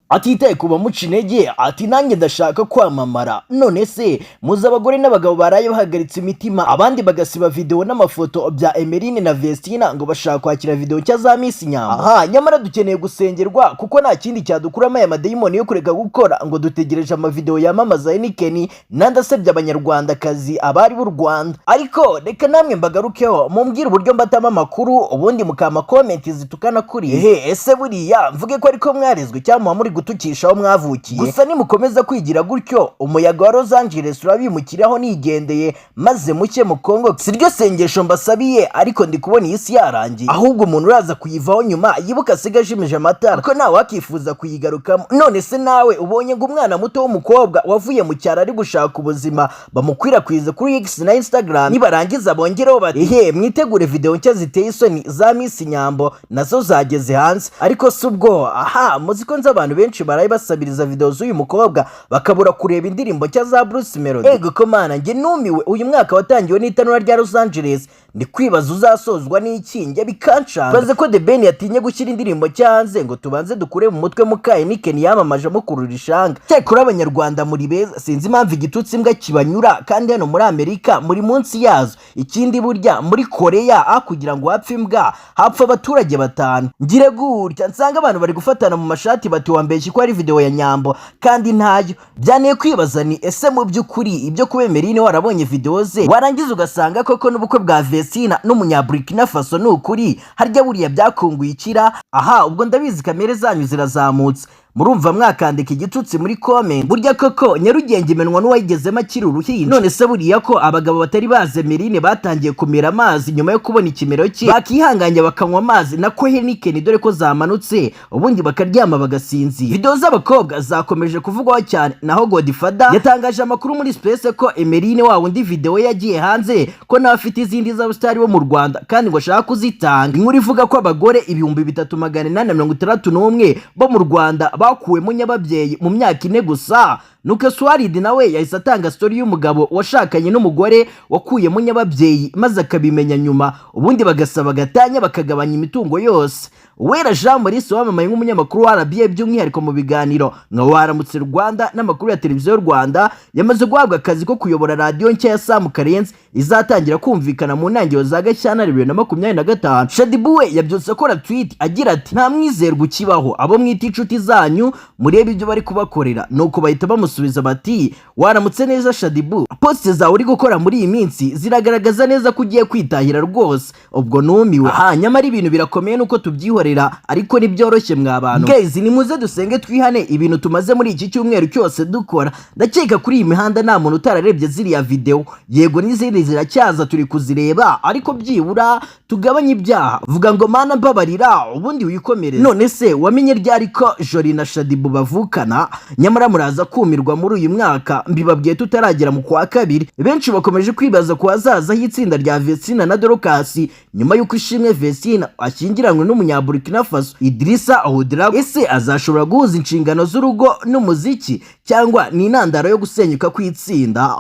atitaye kuba muca intege ati nanjye ndashaka kwamamara. None se muzi abagore n'abagabo baraye bahagaritse imitima abandi bagasiba video n'amafoto bya Emelyne na Vestine ngo bashaka kwakira video cya za Miss Nyambo. Aha nyamara dukeneye gusengerwa kuko nta kindi cyadukuramo aya madayimoni yo kureka gukora ngo dutegereje amavideo yamamaza Emelyne nandasebye abanyarwandakazi abari b'u Rwanda. Ariko reka namwe mbagarukeho mumbwire uburyo mbatama amakuru ubundi mukama comment zitukana kuri ese buriya mvuge ko ariko mwarezwe cyangwa muri gutukishaho mwavukiye. Gusa nimukomeza kwigira gutyo umuyaga wa Los Angeles urabimukiraho nigendeye maze muke mu Kongo. Siryo sengesho mbasabiye ariko ndi kubona isi yarangiye ahubwo umuntu uraza kuyivaho nyuma yibuka sigajimije amatara ko nawe wakifuza kuyigarukamo. None se nawe ubonye ngo umwana muto w'umukobwa wavuye mu cyaro ari gushaka ubuzima bamukwirakwiza kuri X na Instagram nibarangiza bongereho bati mwitegure video nshya ziteye isoni za Miss Nyambo nazo zageze hanze. Ariko subwo muziko nza abantu benshi baraye basabiriza video z'uyu mukobwa bakabura kureba indirimbo nshya za Bruce Melody. Ego ko mana nge numiwe uyu mwaka watangiwe n'itanura rya Los Angeles ndi kwibaza uzasozwa n'iki nge bikancanga. Baze ko The Ben yatinye gushyira indirimbo cyanze ngo tubanze dukure mu mutwe mukaye Nikeni yamamaje mukurura ishanga. Cyakora abanyarwanda muri beza sinzi impamvu igitutsi imbwa kibanyura kandi hano muri Amerika muri munsi yazo. Ikindi burya muri Korea kugira ngo hapfe imbwa hapfa abaturage batanu. Ngire gutya nsanga abantu bari gufatana mu mashati bati wambeshye ko ari video ya Nyambo kandi ntayo. Byaniye kwibaza ni ese mu by'ukuri ibyo kuba Emelyne warabonye video ze warangiza ugasanga koko n'ubukwe bwa Vestine n'umunyaburkina Faso n'ukuri harya buriya byakunguye ikira. Ubwo ndabizi kamere zanyu zirazamutse murumva mwakandika igitutsi muri comment. Burya koko Nyarugenge imenwa n'uwayigezemo akiri uruhinja. None se buriya ko abagabo batari baze Emelyne batangiye kumira amazi nyuma yo kubona ikimero cye bakihanganya bakanywa amazi nako Nikeni dore ko zamanutse ubundi bakaryama bagasinzira. Video z'abakobwa zakomeje kuvugwaho cyane naho Godfather yatangaje amakuru muri Space ko Emelyne wa wundi video yagiye hanze ko nawe afite izindi z'abastari bo mu Rwanda kandi ngo ashaka kuzitanga. Inkuru ivuga ko abagore 3861 bo mu Rwanda bakuwemo nyababyeyi mu myaka 4 gusa. Nuko Swarid nawe yahise atanga story y'umugabo washakanye n'umugore wakuyemo nyababyeyi maze akabimenya nyuma ubundi bagasaba gatanya bakagabanya imitungo yose. Uwera Jean Maurice wamamaye nk'umunyamakuru wa RBA by'umwihariko mu biganiro nka Waramutse Rwanda n'amakuru ya televiziyo y'u Rwanda yamaze guhabwa akazi ko kuyobora radio nshya ya Sam Karenzi izatangira kumvikana mu ntangiriro za Gashyantare 2025. Shadibu we yabyutse akora tweet agira ati nta mwizerwa ukibaho abo mwita inshuti zanyu murebe ibyo bari kubakorera. Nuko bahita bamusubiza bati waramutse neza Shadibu, post zawe uri gukora muri iyi minsi ziragaragaza neza ko ugiye kwitahira rwose. Ubwo numiwe nyamara ibintu birakomeye nuko tubyihorera ariko nibyoroshye mwabantu. Guys nimuze dusenge twihane ibintu tumaze muri iki cyumweru cyose dukora. Ndakeka kuri iyi mihanda nta muntu utararebye ziriya video. Yego n'izindi ziracyaza turi kuzireba ariko byibura tugabanye ibyaha. Vuga ngo mana mbabarira ubundi wikomereze. None se wamenye ryari ko Jori na Shadibu bavukana? Nyamara muraza kumirwa muri uyu mwaka mbibabwiye tutaragera mu kwa kabiri. Benshi bakomeje kwibaza ko hazaza y'itsinda rya Vestine na Dorcas nyuma y'uko ishimwe Vestine ashyingiranywe n'umunyaburkina Faso Idrissa Oudra. Ese azashobora guhuza inshingano z'urugo n'umuziki cyangwa ni intandaro yo gusenyuka kw'itsinda?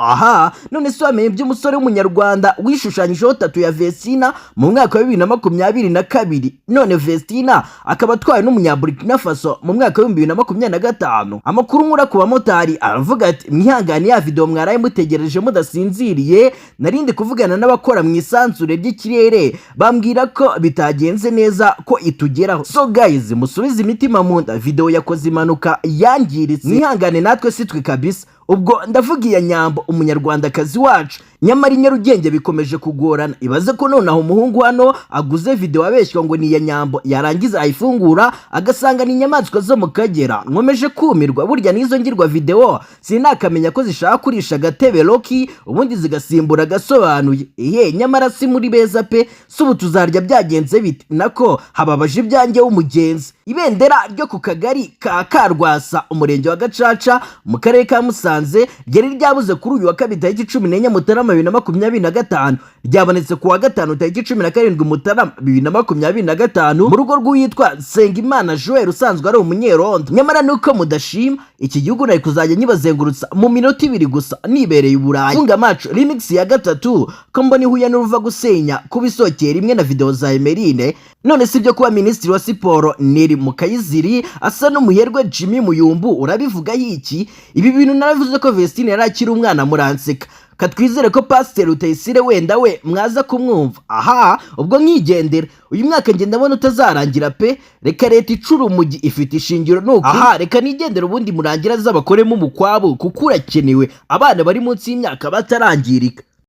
None se wamenye by'umusore w'umunyarwanda wishushanyijeho tatu ya Vestine mu mwaka wa 2022 none Vestine akaba atwaye n'umunyaburkina Faso mu mwaka wa 2025. Amakuru nkura ku bamotari aravuga ati mwihangane ya video mwaraye mutegereje mudasinziriye narindi kuvugana n'abakora mu isanzure ry'ikirere bambwira ko bitagenze neza ko itugeraho. So guys musubize imitima mu nda, video yakoze impanuka yangiritse mwihangane natwe sitwe kabisa. Ubwo ndavugiye Nyambo umunyarwandakazi wacu nyamara Nyarugenge bikomeje kugorana. Ibaze ko nonaho umuhungu hano aguze video abeshywa ngo ni ya Nyambo yarangiza ayifungura agasanga ni inyamaswa zo mu Kagera. Nkomeje kumirwa burya nizo ngirwa video sinakamenya ko zishaka kurisha gatebe Rocky ubundi zigasimbura gasobanuye. Nyamara si muri beza pe subu tuzarya byagenze bite nako hababaje ibyanjye w'umugenzi. Ibendera ryo ku kagari ka Karwasa umurenge wa Gacaca mu karere ka Musanze ryari ryabuze kuri uyu wa kabiri tariki 14 Mutarama 2025 ryabonetse ku wa gatanu tariki 17 Mutarama 2025 mu rugo rw'uwitwa Sengimana Joel usanzwe ari umunyerondo. Nyamara nuko mudashima iki gihugu nari kuzajya nyibazengurutsa mu minota 2 gusa nibereye Uburayi. Funga macho remix ya gatatu ko mbona ihuye n'uruva gusenya kubisokera rimwe na video za Emelyne. None sibyo kuba ministri wa siporo Neri Mukayiziri asa n'umuherwe Jimmy Muyumbu urabivuga yiki? Ibi bintu naravuze ko Vestine yarakira umwana muranseka. Katwizere ko Pastor Rutayisire wenda we mwaza kumwumva. Aha ubwo nkigendera uyu mwaka ngenda ndabona utazarangira pe. Reka leta icura umugi ifite ishingiro nuko. Aha reka nigendera ubundi murangira z'abakoremo umukwabo kuko urakenewe abana bari munsi y'imyaka batarangirika.